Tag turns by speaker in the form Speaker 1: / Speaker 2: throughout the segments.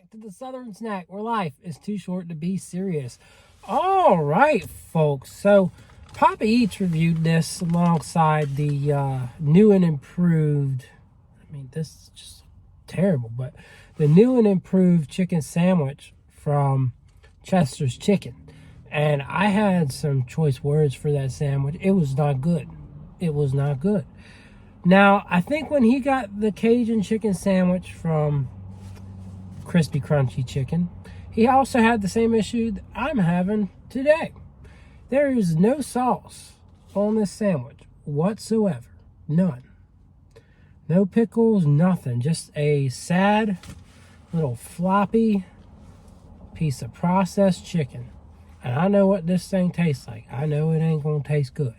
Speaker 1: back to the Southern Snack, where life is too short to be serious. All right, folks. So, Papa Eats reviewed this alongside the new and improved. I mean, this is just terrible, but the new and improved chicken sandwich from Chester's Chicken. And I had some choice words for that sandwich. It was not good. It was not good. Now, I think when he got the Cajun chicken sandwich from Krispy Krunchy chicken, he also had the same issue that I'm having today. There is no sauce on this sandwich whatsoever. None. No pickles, nothing. Just a sad little floppy piece of processed chicken. And I know what this thing tastes like. I know it ain't going to taste good.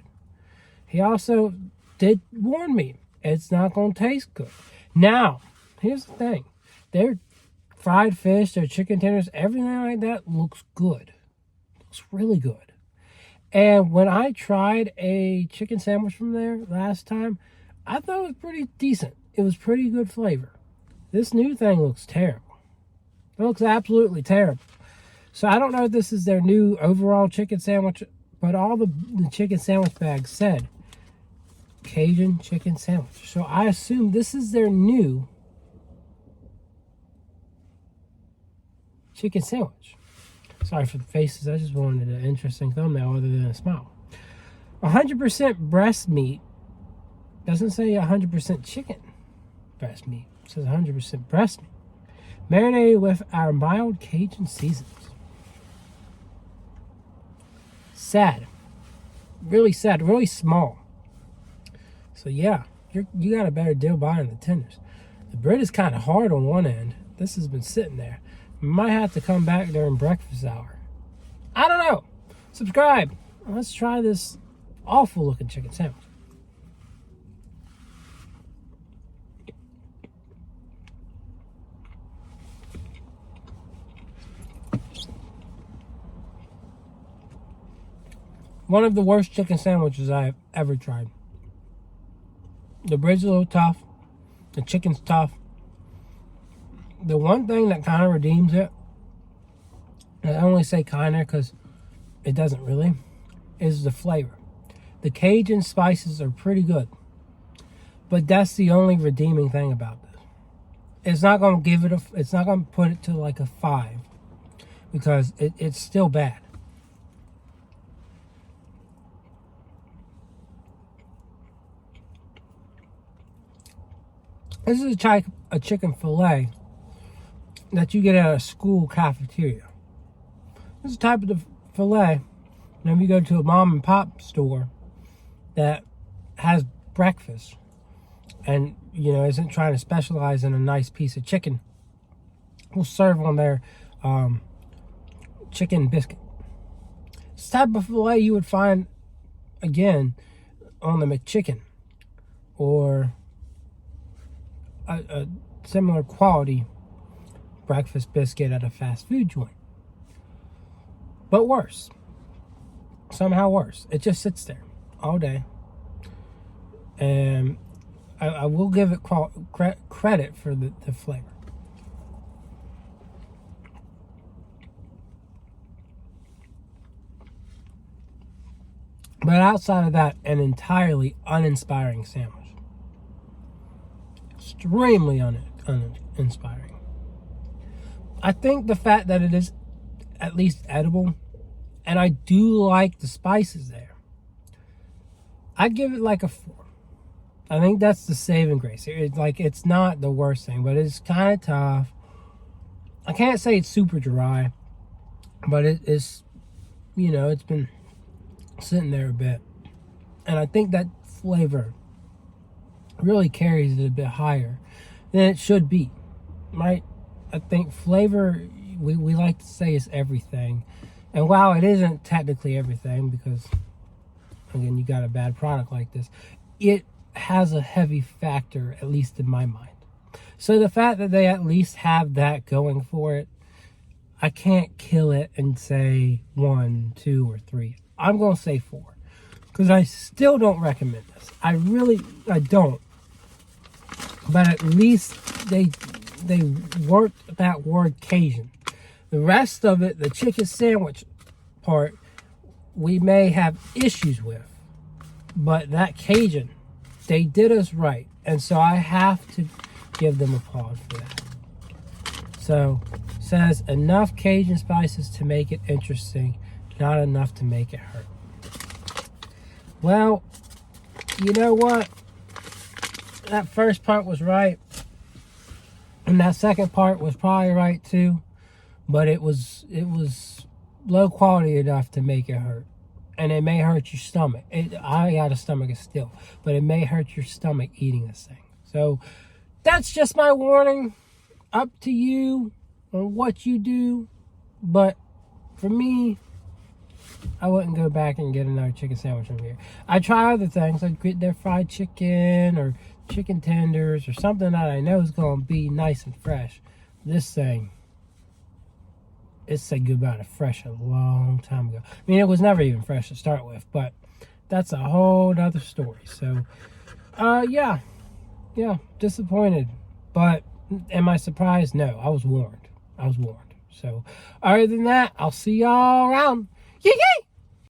Speaker 1: He also did warn me it's not going to taste good. Now, here's the thing. Their fried fish, their chicken tenders, everything like that looks good. Looks really good. And when I tried a chicken sandwich from there last time, I thought it was pretty decent. It was pretty good flavor. This new thing looks terrible. It looks absolutely terrible. So I don't know if this is their new overall chicken sandwich, but all the chicken sandwich bags said Cajun chicken sandwich. So I assume this is their new chicken sandwich. Sorry for the faces. I just wanted an interesting thumbnail other than a smile. 100% breast meat. Doesn't say 100% chicken breast meat. It says 100% breast meat. Marinated with our mild Cajun seasons. Sad. Really sad. Really small. So yeah, you got a better deal buying the tenders. The bread is kind of hard on one end. This has been sitting there. Might have to come back during breakfast hour. I don't know. Subscribe. Let's try this awful looking chicken sandwich. One of the worst chicken sandwiches I've ever tried. The bread's a little tough. The chicken's tough. The one thing that kind of redeems it, and I only say kind of because it doesn't really, is the flavor. The Cajun spices are pretty good. But that's the only redeeming thing about this. It's not going to give it it's not going to put it to like a 5. Because it's still bad. This is a chicken fillet that you get at a school cafeteria. This is the type of the fillet, and if you go to a mom and pop store that has breakfast and, you know, isn't trying to specialize in a nice piece of chicken, will serve on their chicken biscuit. This type of fillet you would find, again, on the McChicken or a similar quality breakfast biscuit at a fast food joint. But worse. Somehow worse. It just sits there all day. And I will give it credit for the flavor. But outside of that, an entirely uninspiring sandwich. Extremely uninspiring. I think the fact that it is at least edible, and I do like the spices there, I'd give it like a 4. I think that's the saving grace. It's not the worst thing, but it's kind of tough. I can't say it's super dry, but it's, you know, it's been sitting there a bit. And I think that flavor really carries it a bit higher than it should be, right? I think flavor, we like to say, is everything. And while it isn't technically everything, because, again, you got a bad product like this, it has a heavy factor, at least in my mind. So the fact that they at least have that going for it, I can't kill it and say 1, 2, or 3. I'm going to say 4. Because I still don't recommend this. I don't. But at least they they worked that word Cajun. The rest of it, the chicken sandwich part, we may have issues with. But that Cajun, they did us right. And so I have to give them applause for that. So, says enough Cajun spices to make it interesting, not enough to make it hurt. Well, you know what? That first part was right. And that second part was probably right too. But it was low quality enough to make it hurt. And it may hurt your stomach. I got a stomach still. But it may hurt your stomach eating this thing. So, that's just my warning. Up to you on what you do. But for me, I wouldn't go back and get another chicken sandwich from here. I try other things. I'd get their fried chicken or chicken tenders or something that I know is going to be nice and fresh. This thing, it said goodbye to fresh a long time ago. I mean, it was never even fresh to start with, but that's a whole other story. So, yeah, disappointed. But am I surprised? No, I was warned. So, other than that, I'll see y'all around. Yay!